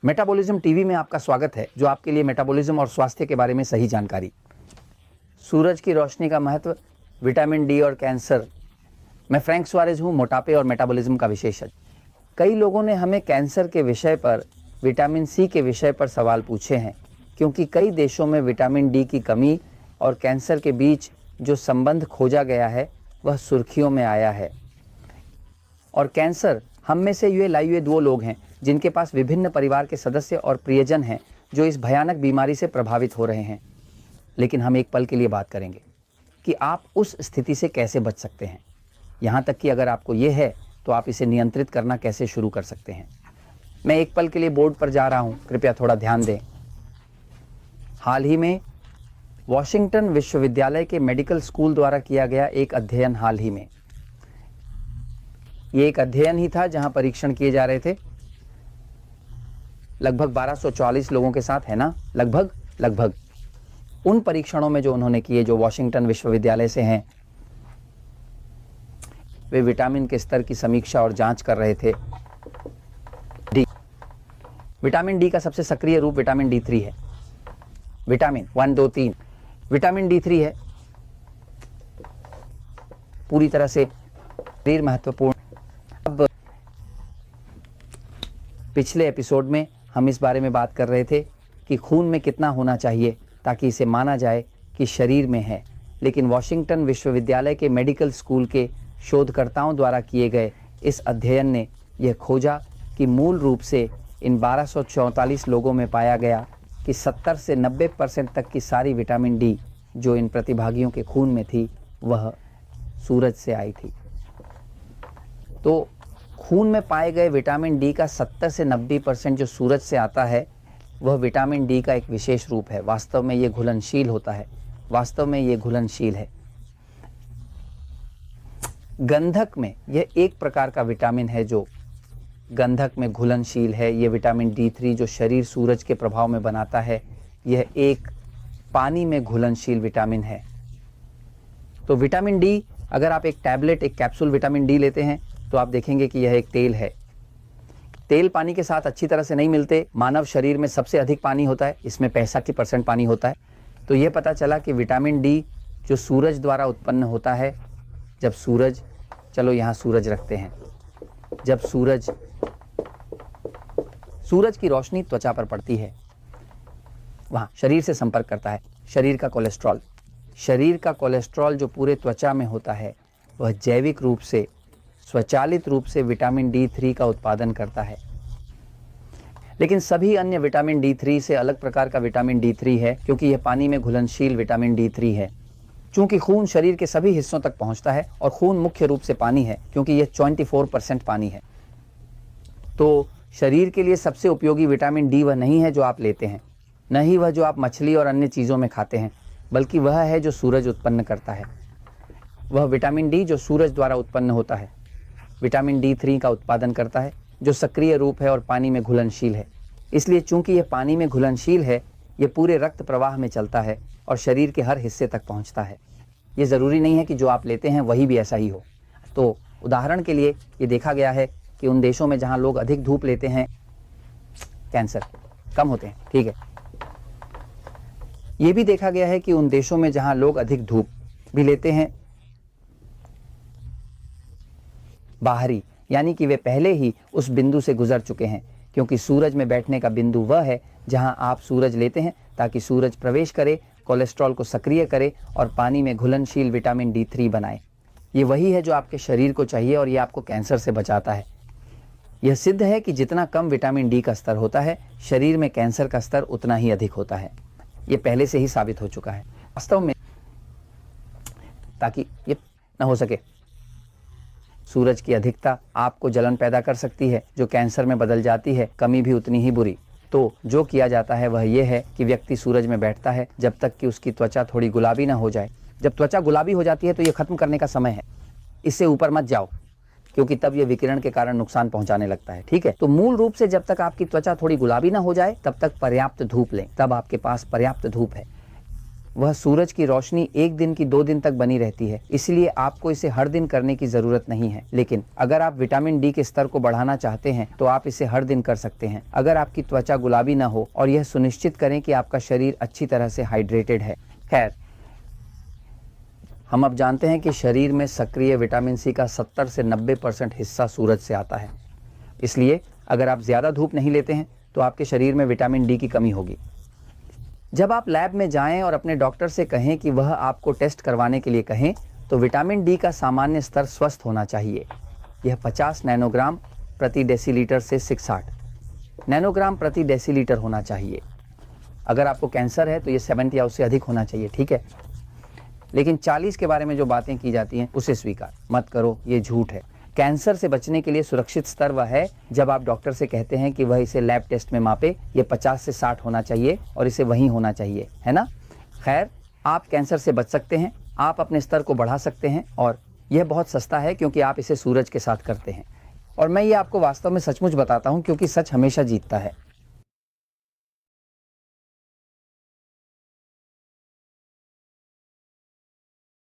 Metabolism TV में आपका स्वागत है, जो आपके लिए मेटाबॉलिज्म और स्वास्थ्य के बारे में सही जानकारी। सूरज की रोशनी का महत्व, विटामिन डी और कैंसर। मैं फ्रैंक सुआरेज हूँ, मोटापे और मेटाबॉलिज्म का विशेषज्ञ। कई लोगों ने हमें कैंसर के विषय पर, विटामिन सी के विषय पर सवाल पूछे हैं, क्योंकि कई देशों में विटामिन डी की कमी और कैंसर के बीच जो संबंध खोजा गया है वह सुर्खियों में आया है। और कैंसर हम में से ये लाए हुए 2 लोग हैं जिनके पास विभिन्न परिवार के सदस्य और प्रियजन हैं जो इस भयानक बीमारी से प्रभावित हो रहे हैं। लेकिन हम एक पल के लिए बात करेंगे कि आप उस स्थिति से कैसे बच सकते हैं। यहाँ तक कि अगर आपको ये है तो आप इसे नियंत्रित करना कैसे शुरू कर सकते हैं। मैं एक पल के लिए बोर्ड पर जा रहा हूँ, कृपया थोड़ा ध्यान दें। हाल ही में वॉशिंगटन विश्वविद्यालय के मेडिकल स्कूल द्वारा किया गया एक अध्ययन, हाल ही में ये एक अध्ययन ही था जहां परीक्षण किए जा रहे थे लगभग 1244 लोगों के साथ, है ना, लगभग उन परीक्षणों में जो उन्होंने किए, जो वॉशिंगटन विश्वविद्यालय से हैं, वे विटामिन के स्तर की समीक्षा और जांच कर रहे थे। विटामिन डी का सबसे सक्रिय रूप विटामिन D3 है। विटामिन 1, 2, 3 विटामिन D3 है, पूरी तरह से शरीर महत्वपूर्ण। अब पिछले एपिसोड में हम इस बारे में बात कर रहे थे कि खून में कितना होना चाहिए ताकि इसे माना जाए कि शरीर में है। लेकिन वॉशिंगटन विश्वविद्यालय के मेडिकल स्कूल के शोधकर्ताओं द्वारा किए गए इस अध्ययन ने यह खोजा कि मूल रूप से इन 1244 लोगों में पाया गया कि 70 से 90% तक की सारी विटामिन डी जो इन प्रतिभागियों के खून में थी वह सूरज से आई थी। तो खून में पाए गए विटामिन डी का 70 से 90% जो सूरज से आता है वह विटामिन डी का एक विशेष रूप है। वास्तव में ये घुलनशील होता है, वास्तव में ये घुलनशील है। गंधक में यह एक प्रकार का विटामिन है जो गंधक में घुलनशील है। यह विटामिन D3 जो शरीर सूरज के प्रभाव में बनाता है, यह एक पानी में घुलनशील विटामिन है। तो विटामिन डी, अगर आप एक टैबलेट, एक कैप्सूल विटामिन डी लेते हैं तो आप देखेंगे कि यह एक तेल है। तेल पानी के साथ अच्छी तरह से नहीं मिलते। मानव शरीर में सबसे अधिक पानी होता है, इसमें 65% पानी होता है। तो यह पता चला कि विटामिन डी जो सूरज द्वारा उत्पन्न होता है, जब सूरज, चलो यहाँ सूरज रखते हैं, जब सूरज की रोशनी त्वचा पर पड़ती है, वहाँ शरीर से संपर्क करता है। शरीर का कोलेस्ट्रॉल जो पूरे त्वचा में होता है वह जैविक रूप से, स्वचालित रूप से विटामिन D3 का उत्पादन करता है। लेकिन सभी अन्य विटामिन D3 से अलग प्रकार का विटामिन D3 है, क्योंकि यह पानी में घुलनशील विटामिन D3 है। चूंकि खून शरीर के सभी हिस्सों तक पहुंचता है और खून मुख्य रूप से पानी है, क्योंकि यह 24% पानी है, तो शरीर के लिए सबसे उपयोगी विटामिन डी वह नहीं है जो आप लेते हैं, न ही वह जो आप मछली और अन्य चीज़ों में खाते हैं, बल्कि वह है जो सूरज उत्पन्न करता है। वह विटामिन डी जो सूरज द्वारा उत्पन्न होता है, विटामिन D3 का उत्पादन करता है, जो सक्रिय रूप है और पानी में घुलनशील है। इसलिए चूंकि यह पानी में घुलनशील है, यह पूरे रक्त प्रवाह में चलता है और शरीर के हर हिस्से तक पहुंचता है। ये ज़रूरी नहीं है कि जो आप लेते हैं वही भी ऐसा ही हो। तो उदाहरण के लिए ये देखा गया है कि उन देशों में जहां लोग अधिक धूप लेते हैं, कैंसर कम होते हैं। ठीक है, ये भी देखा गया है कि उन देशों में जहां लोग अधिक धूप भी लेते हैं, बाहरी, यानी कि वे पहले ही उस बिंदु से गुजर चुके हैं, क्योंकि सूरज में बैठने का बिंदु वह है जहां आप सूरज लेते हैं ताकि सूरज प्रवेश करे, कोलेस्ट्रॉल को सक्रिय करे और पानी में घुलनशील विटामिन D3 बनाए। ये वही है जो आपके शरीर को चाहिए और ये आपको कैंसर से बचाता है। यह सिद्ध है कि जितना कम विटामिन डी का स्तर होता है, शरीर में कैंसर का स्तर उतना ही अधिक होता है। ये पहले से ही साबित हो चुका है। वास्तव में ताकि ये न हो सके, सूरज की अधिकता आपको जलन पैदा कर सकती है जो कैंसर में बदल जाती है, कमी भी उतनी ही बुरी। तो जो किया जाता है वह यह है कि व्यक्ति सूरज में बैठता है जब तक कि उसकी त्वचा थोड़ी गुलाबी ना हो जाए। जब त्वचा गुलाबी हो जाती है तो ये खत्म करने का समय है, इससे ऊपर मत जाओ, क्योंकि तब ये विकिरण के कारण नुकसान पहुंचाने लगता है। ठीक है, तो मूल रूप से जब तक आपकी त्वचा थोड़ी गुलाबी ना हो जाए तब तक पर्याप्त धूप लें, तब आपके पास पर्याप्त धूप है। वह सूरज की रोशनी एक दिन की 2 दिन तक बनी रहती है, इसलिए आपको इसे हर दिन करने की ज़रूरत नहीं है। लेकिन अगर आप विटामिन डी के स्तर को बढ़ाना चाहते हैं तो आप इसे हर दिन कर सकते हैं, अगर आपकी त्वचा गुलाबी ना हो और यह सुनिश्चित करें कि आपका शरीर अच्छी तरह से हाइड्रेटेड है। खैर, हम अब जानते हैं कि शरीर में सक्रिय विटामिन सी का 70 से 90% हिस्सा सूरज से आता है। इसलिए अगर आप ज़्यादा धूप नहीं लेते हैं तो आपके शरीर में विटामिन डी की कमी होगी। जब आप लैब में जाएं और अपने डॉक्टर से कहें कि वह आपको टेस्ट करवाने के लिए कहें, तो विटामिन डी का सामान्य स्तर स्वस्थ होना चाहिए। यह 50 नैनोग्राम प्रति डेसीलीटर से 660 नैनोग्राम प्रति डेसीलीटर होना चाहिए। अगर आपको कैंसर है तो ये 70 या उससे अधिक होना चाहिए, ठीक है। लेकिन 40 के बारे में जो बातें की जाती हैं उसे स्वीकार मत करो, ये झूठ है। कैंसर से बचने के लिए सुरक्षित स्तर वह है जब आप डॉक्टर से कहते हैं कि वह इसे लैब टेस्ट में मापे। ये 50 से 60 होना चाहिए और इसे वहीं होना चाहिए, है ना। खैर, आप कैंसर से बच सकते हैं, आप अपने स्तर को बढ़ा सकते हैं और यह बहुत सस्ता है क्योंकि आप इसे सूरज के साथ करते हैं। और मैं ये आपको वास्तव में सचमुच बताता हूँ क्योंकि सच हमेशा जीतता है।